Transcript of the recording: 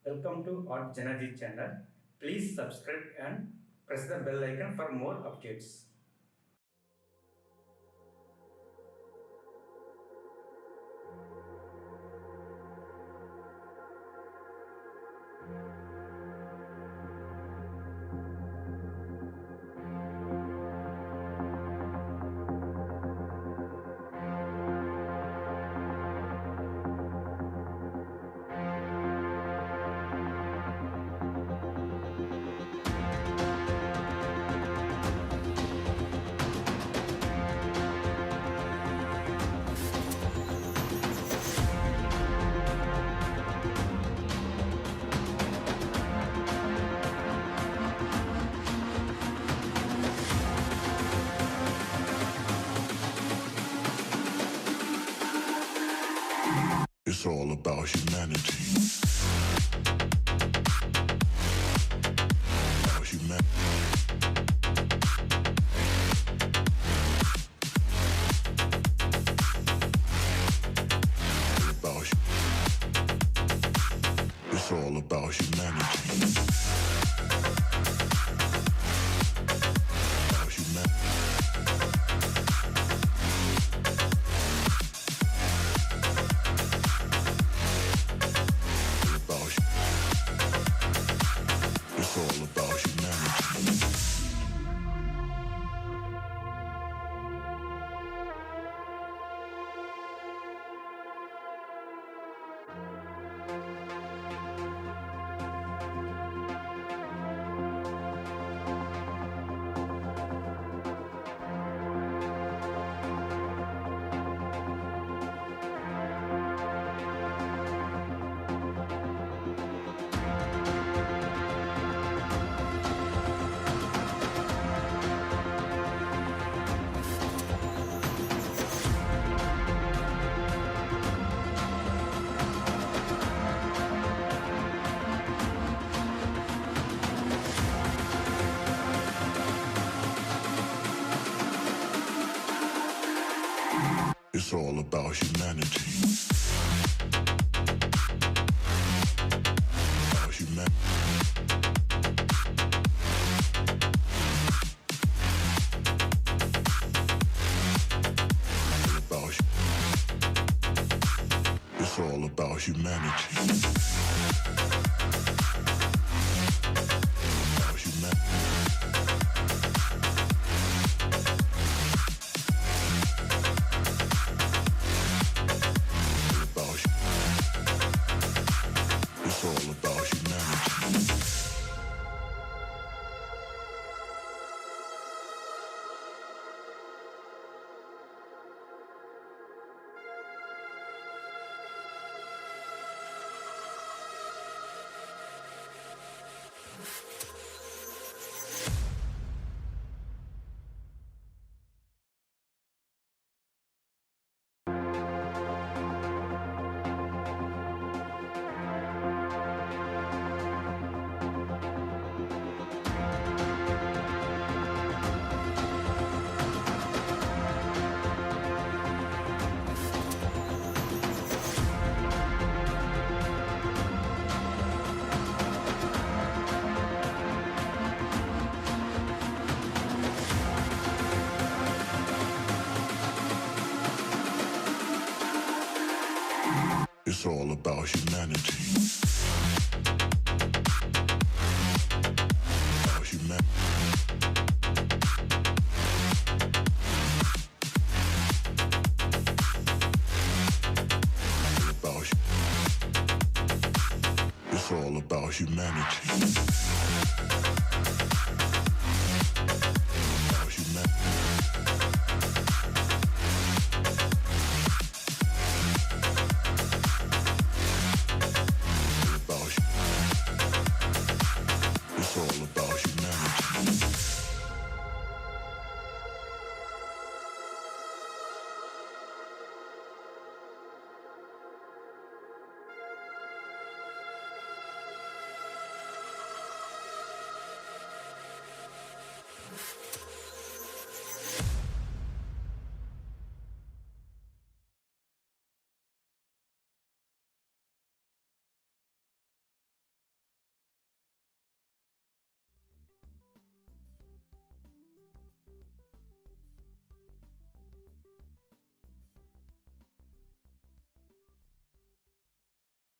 Welcome to Art Janaji channel. Please subscribe and press the bell icon for more updates. It's all about humanity. About humanity. It's all about humanity. About humanity. It's all about humanity. It's all about humanity. About humanity. It's all about humanity. About humanity. It's all about humanity. It's all about humanity. About humanity. It's all about humanity.